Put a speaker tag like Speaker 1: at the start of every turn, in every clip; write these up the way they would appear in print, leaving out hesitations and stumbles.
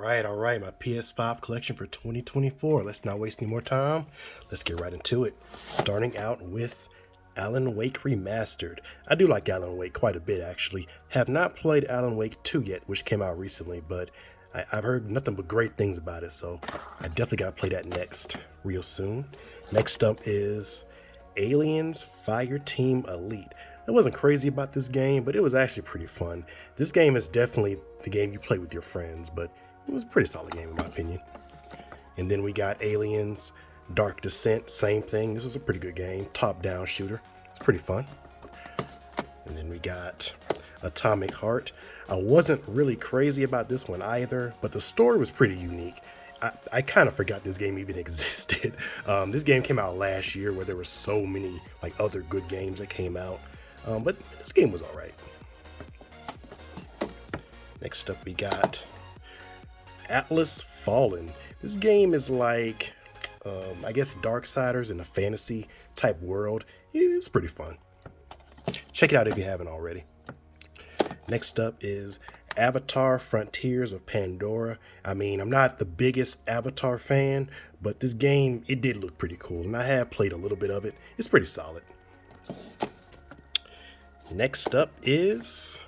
Speaker 1: All right, my PS5 collection for 2024. Let's not waste any more time. Let's get right into it. Starting out with Alan Wake Remastered. I do like Alan Wake quite a bit, actually. Have not played Alan Wake 2 yet, which came out recently, but I've heard nothing but great things about it, so I definitely got to play that next real soon. Next up is Aliens Fireteam Elite. I wasn't crazy about this game, but it was actually pretty fun. This game is definitely the game you play with your friends, but it was a pretty solid game in my opinion. And then we got Aliens Dark Descent, same thing. This was a pretty good game, top-down shooter. It's pretty fun. And then we got Atomic Heart. I wasn't really crazy about this one either, but the story was pretty unique. I kind of forgot this game even existed. This game came out last year where there were so many other good games that came out. But this game was alright. Next up we got Atlas Fallen. This game is like, I guess Darksiders in a fantasy type world. It was pretty fun. Check it out if you haven't already. Next up is Avatar Frontiers of Pandora. I mean, I'm not the biggest Avatar fan, but this game, it did look pretty cool. And I have played a little bit of it. It's pretty solid. Next up is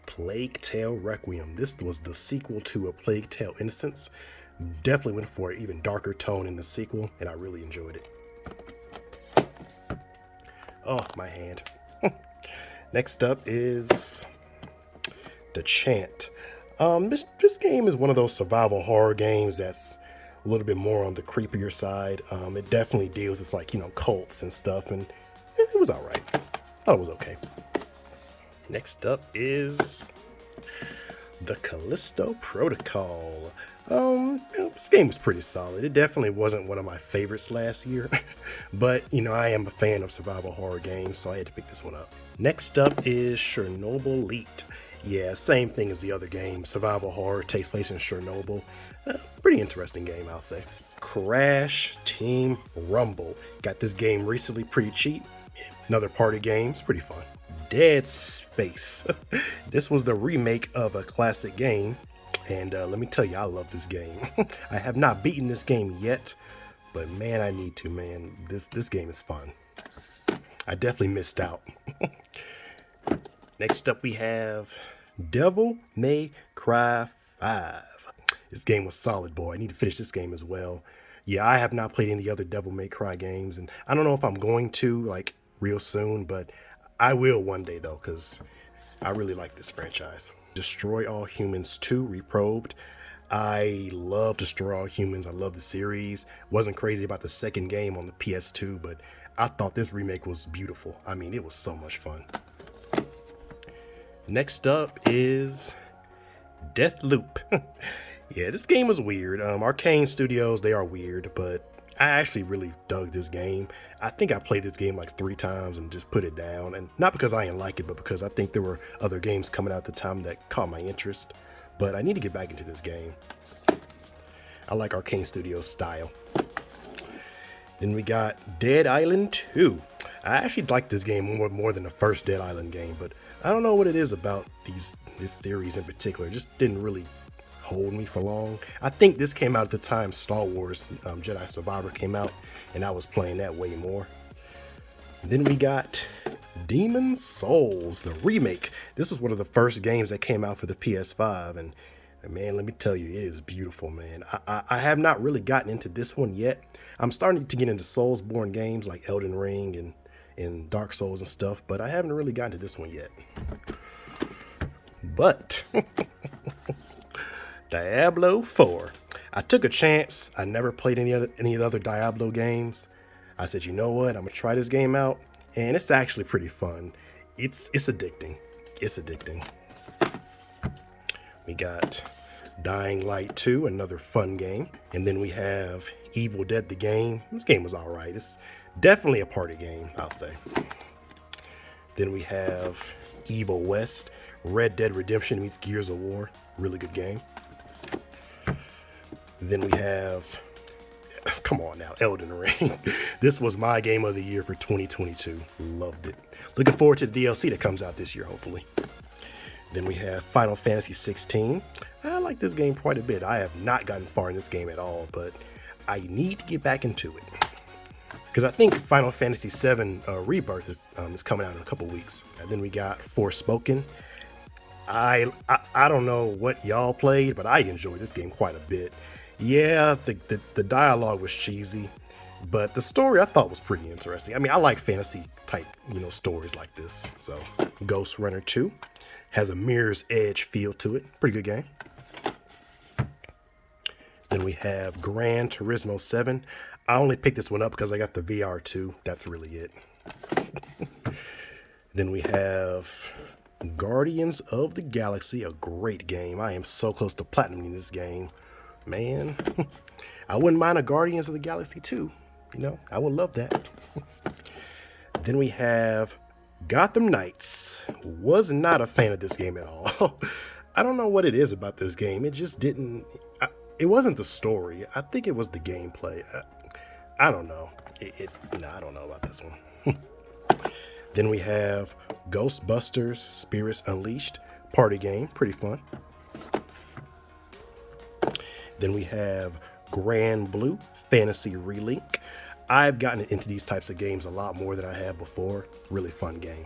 Speaker 1: Plague Tale Requiem. This was the sequel to A Plague Tale Innocence. Definitely went for an even darker tone in the sequel, and I really enjoyed it. Oh, my hand. Next up is The Chant. This game is one of those survival horror games that's a little bit more on the creepier side. It definitely deals with cults and stuff, and it was alright. Thought it was okay. Next up is The Callisto Protocol. This game was pretty solid. It definitely wasn't one of my favorites last year, but I am a fan of survival horror games, so I had to pick this one up. Next up is Chernobyl Elite. Yeah, same thing as the other game. Survival horror takes place in Chernobyl. Pretty interesting game, I'll say. Crash Team Rumble. Got this game recently pretty cheap. Another party game. It's pretty fun. Dead Space. This was the remake of a classic game. And let me tell you, I love this game. I have not beaten this game yet, but man, I need to, man. This game is fun. I definitely missed out. Next up we have Devil May Cry 5. This game was solid, boy. I need to finish this game as well. Yeah, I have not played any other Devil May Cry games, and I don't know if I'm going to, real soon, but I will one day, though, because I really like this franchise. Destroy All Humans 2 Reprobed. I love Destroy All Humans. I love the series. Wasn't crazy about the second game on the PS2, but I thought this remake was beautiful. I mean, it was so much fun. Next up is Deathloop. Yeah, this game was weird. Arcane Studios, they are weird, but I actually really dug this game. I think I played this game 3 times and just put it down. And not because I didn't like it, but because I think there were other games coming out at the time that caught my interest. But I need to get back into this game. I like Arcane Studios' style. Then we got Dead Island 2. I actually like this game more than the first Dead Island game, but I don't know what it is about this series in particular. It just didn't really hold me for long. I think this came out at the time Star Wars Jedi Survivor came out, and I was playing that way more. Then we got Demon Souls, the remake. This was one of the first games that came out for the PS5, and man, let me tell you, it is beautiful, man. I have not really gotten into this one yet. I'm starting to get into Soulsborne games like Elden Ring and Dark Souls and stuff, but I haven't really gotten to this one yet. But Diablo 4. I took a chance. I never played any of the other Diablo games. I said, you know what? I'm gonna try this game out, and it's actually pretty fun. It's addicting. It's addicting. We got Dying Light 2, another fun game. And then we have Evil Dead the game. This game was alright. It's definitely a party game, I'll say. Then we have Evil West. Red Dead Redemption meets Gears of War. Really good game. Then we have, come on now, Elden Ring. This was my game of the year for 2022. Loved it. Looking forward to the DLC that comes out this year, hopefully. Then we have Final Fantasy 16. I like like this game quite a bit. I have not gotten far in this game at all, but I need to get back into it. Because I think Final Fantasy VII Rebirth is coming out in a couple weeks. And then we got Forspoken. I don't know what y'all played, but I enjoyed this game quite a bit. Yeah, the dialogue was cheesy, but the story I thought was pretty interesting. I mean, I like fantasy type, stories like this. So, Ghost Runner 2 has a Mirror's Edge feel to it. Pretty good game. Then we have Gran Turismo 7. I only picked this one up because I got the VR2. That's really it. Then we have Guardians of the Galaxy, a great game. I am so close to platinum in this game. Man, I wouldn't mind a Guardians of the Galaxy 2. I would love that. Then we have Gotham Knights. Was not a fan of this game at all. I don't know what it is about this game. It just didn't... It wasn't the story. I think it was the gameplay. I don't know. I don't know about this one. Then we have Ghostbusters Spirits Unleashed. Party game. Pretty fun. Then we have Grand Blue Fantasy Relink. I've gotten into these types of games a lot more than I have before. Really fun game.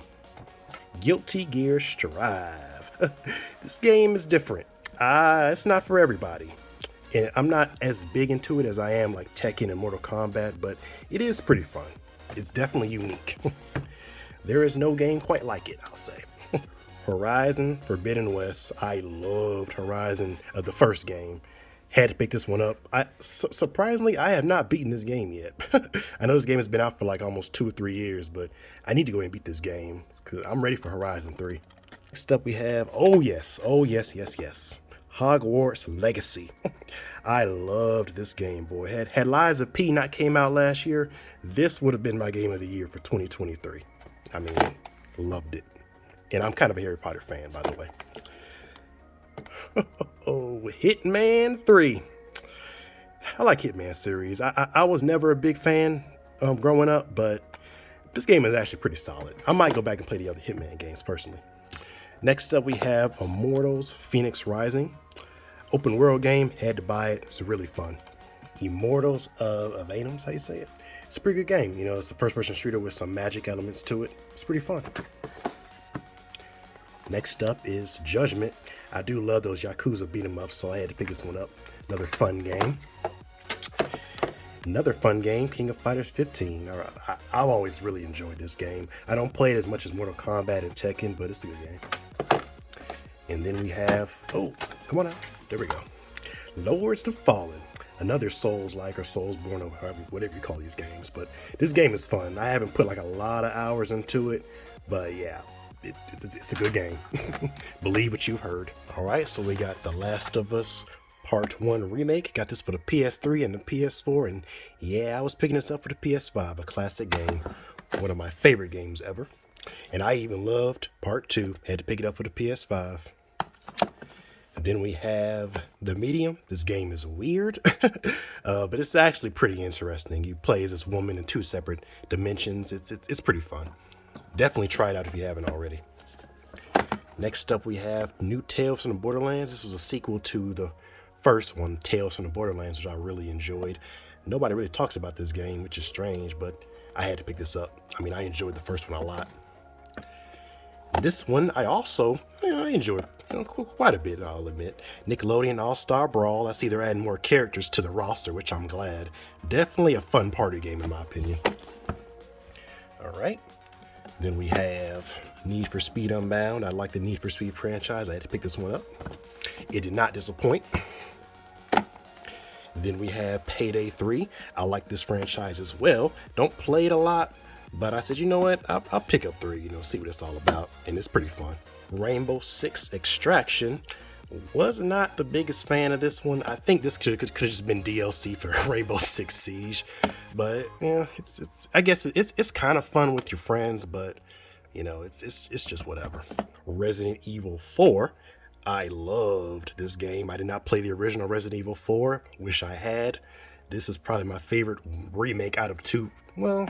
Speaker 1: Guilty Gear Strive. This game is different. It's not for everybody. And I'm not as big into it as I am like Tekken and Mortal Kombat, but it is pretty fun. It's definitely unique. There is no game quite like it, I'll say. Horizon Forbidden West. I loved Horizon, the first game. Had to pick this one up. Surprisingly, I have not beaten this game yet. I know this game has been out for like almost 2 or 3 years, but I need to go and beat this game because I'm ready for Horizon 3. Next up we have, oh yes. Hogwarts Legacy. I loved this game, boy. Had Lies of P not came out last year, this would have been my game of the year for 2023. I mean, loved it. And I'm kind of a Harry Potter fan, by the way. Oh, Hitman 3. I like Hitman series. I was never a big fan growing up, but this game is actually pretty solid. I might go back and play the other Hitman games personally. Next up, we have Immortals Phoenix Rising. Open world game, had to buy it. It's really fun. Immortals of Atoms, how you say it? It's a pretty good game. It's a first-person shooter with some magic elements to it. It's pretty fun. Next up is Judgment. I do love those Yakuza beat 'em up, so I had to pick this one up. Another fun game. King of Fighters 15. I've always really enjoyed this game. I don't play it as much as Mortal Kombat and Tekken, but it's a good game. And then we have, oh, come on out. There we go. Lords of Fallen. Another Souls-like or Soulsborne or whatever you call these games. But this game is fun. I haven't put like a lot of hours into it, but yeah. It's a good game. Believe what you've heard. All right, so we got The Last of Us Part 1 Remake. Got this for the PS3 and the PS4. And yeah, I was picking this up for the PS5. A classic game. One of my favorite games ever. And I even loved Part 2. Had to pick it up for the PS5. And then we have The Medium. This game is weird. But it's actually pretty interesting. You play as this woman in 2 separate dimensions. It's pretty fun. Definitely try it out if you haven't already. Next up, we have New Tales from the Borderlands. This was a sequel to the first one, Tales from the Borderlands, which I really enjoyed. Nobody really talks about this game, which is strange, but I had to pick this up. I mean, I enjoyed the first one a lot. This one, I also I enjoyed quite a bit, I'll admit. Nickelodeon All-Star Brawl. I see they're adding more characters to the roster, which I'm glad. Definitely a fun party game, in my opinion. All right. Then we have Need for Speed Unbound. I like the Need for Speed franchise. I had to pick this one up. It did not disappoint. Then we have Payday 3. I like this franchise as well. Don't play it a lot, but I said, you know what? I'll pick up 3, see what it's all about. And it's pretty fun. Rainbow Six Extraction. Was not the biggest fan of this one. I think this could have just been DLC for Rainbow Six Siege, but I guess it's kind of fun with your friends, but it's just whatever. Resident Evil 4. I loved this game. I did not play the original Resident Evil 4. Wish I had. This is probably my favorite remake out of 2. Well,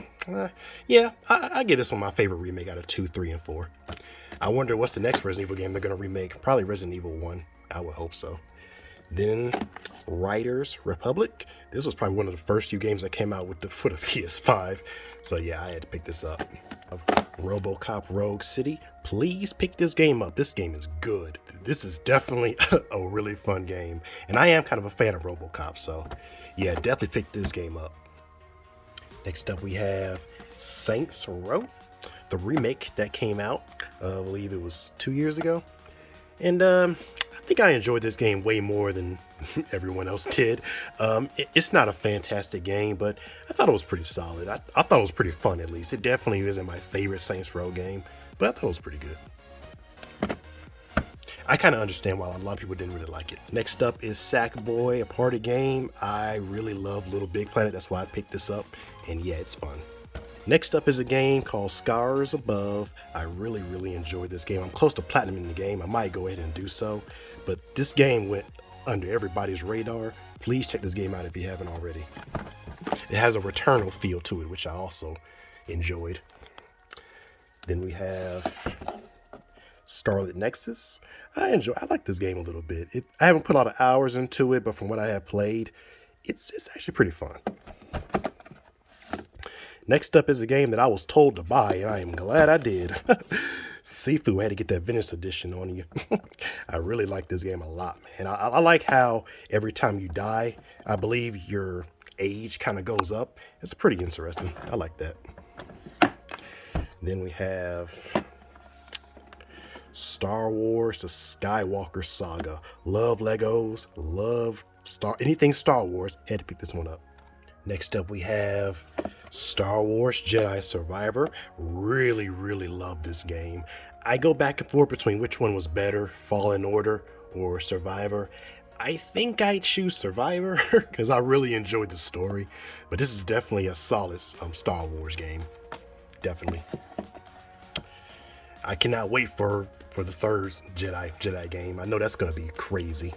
Speaker 1: yeah, I give this one my favorite remake out of 2, 3, and 4. I wonder what's the next Resident Evil game they're going to remake. Probably Resident Evil 1. I would hope so. Then Riders Republic. This was probably one of the first few games that came out with for the PS5. So yeah, I had to pick this up. RoboCop Rogue City. Please pick this game up. This game is good. This is definitely a really fun game. And I am kind of a fan of RoboCop, so yeah, definitely pick this game up. Next up we have Saints Row, the remake that came out, I believe it was 2 years ago. And I think I enjoyed this game way more than everyone else did. It's not a fantastic game, but I thought it was pretty solid. I thought it was pretty fun, at least. It definitely isn't my favorite Saints Row game, but I thought it was pretty good. I kind of understand why a lot of people didn't really like it. Next up is Sackboy, a party game. I really love Little Big Planet. That's why I picked this up. And yeah, it's fun. Next up is a game called Scars Above. I really enjoyed this game. I'm close to platinum in the game. I might go ahead and do so. But this game went under everybody's radar. Please check this game out if you haven't already. It has a Returnal feel to it, which I also enjoyed. Then we have Scarlet Nexus. I like this game a little bit. I haven't put a lot of hours into it, but from what I have played, it's actually pretty fun. Next up is a game that I was told to buy, and I am glad I did. Sifu, had to get that Venice edition on you. I really like this game a lot, man. I like how every time you die, I believe your age kind of goes up. It's pretty interesting. I like that. Then we have Star Wars, the Skywalker Saga. Love Legos, love anything Star Wars. Had to pick this one up. Next up we have Star Wars Jedi Survivor. Really love this game. I go back and forth between which one was better, Fallen Order or Survivor. I think I choose Survivor because I really enjoyed the story. But this is definitely a solid Star Wars game. Definitely. I cannot wait for the third Jedi game. I know that's going to be crazy.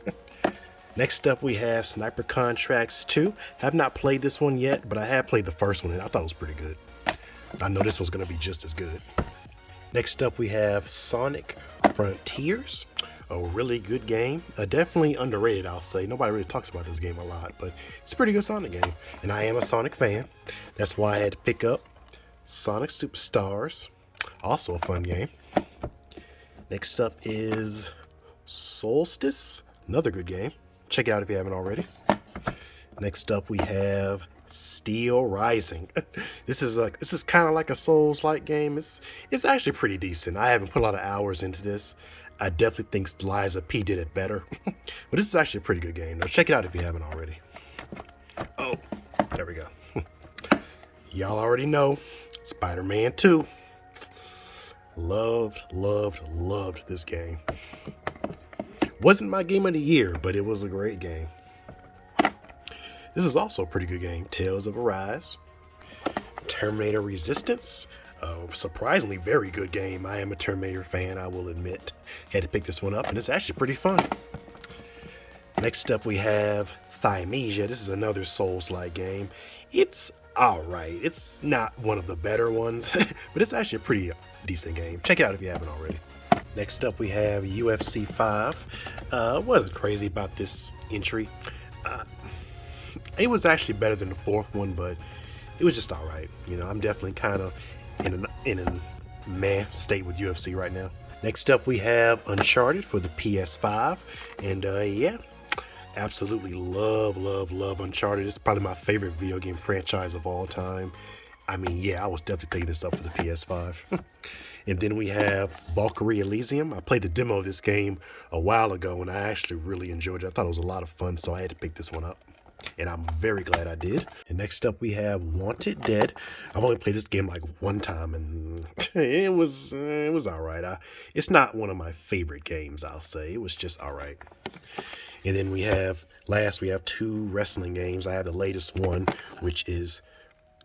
Speaker 1: Next up we have Sniper Contracts 2. Have not played this one yet, but I have played the first one and I thought it was pretty good. I know this one's going to be just as good. Next up we have Sonic Frontiers. A really good game. Definitely underrated, I'll say. Nobody really talks about this game a lot, but it's a pretty good Sonic game. And I am a Sonic fan. That's why I had to pick up Sonic Superstars. Also a fun game. Next up is Solstice. Another good game. Check it out if you haven't already. Next up we have Steel Rising. This is kind of like a Souls-like game. It's actually pretty decent. I haven't put a lot of hours into this. I definitely think Liza P did it better. But this is actually a pretty good game. Now check it out if you haven't already. Oh, there we go. Y'all already know Spider-Man 2. Loved this game. Wasn't my game of the year, but it was a great game. This is also a pretty good game. Tales of Arise. Terminator Resistance. Surprisingly very good game. I am a Terminator fan, I will admit. Had to pick this one up, and it's actually pretty fun. Next up we have Thymesia. This is another Souls-like game. It's alright. It's not one of the better ones, but it's actually a pretty decent game. Check it out if you haven't already. Next up we have UFC 5. Wasn't crazy about this entry. It was actually better than the fourth one, but it was just alright. You know, I'm definitely kind of in a meh state with UFC right now. Next up we have Uncharted for the PS5. And yeah, absolutely love Uncharted. It's probably my favorite video game franchise of all time. I mean, yeah, I was definitely picking this up for the PS5. And then we have Valkyrie Elysium. I played the demo of this game a while ago, and I actually really enjoyed it. I thought it was a lot of fun, so I had to pick this one up. And I'm very glad I did. And next up we have Wanted Dead. I've only played this game like one time, and it was alright. It's not one of my favorite games, I'll say. It was just alright. And then we have two wrestling games. I have the latest one, which is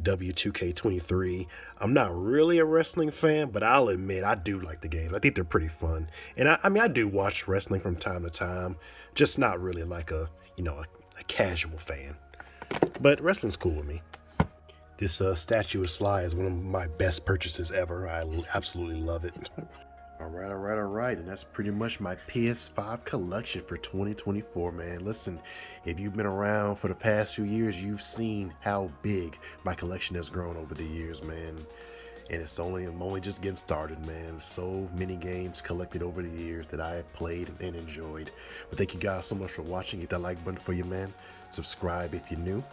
Speaker 1: W2K23. I'm not really a wrestling fan, but I'll admit I do like the games. I think they're pretty fun. And I mean, I do watch wrestling from time to time, just not really like a casual fan. But wrestling's cool with me. This Statue of Sly is one of my best purchases ever. I absolutely love it. All right. And that's pretty much my PS5 collection for 2024, man. Listen, if you've been around for the past few years, you've seen how big my collection has grown over the years, man. And I'm only just getting started, man. So many games collected over the years that I have played and enjoyed. But thank you guys so much for watching. Hit that like button for you, man. Subscribe if you're new.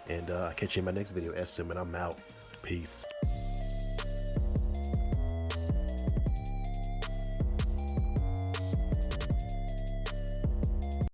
Speaker 1: And I'll catch you in my next video. SM, and I'm out. Peace.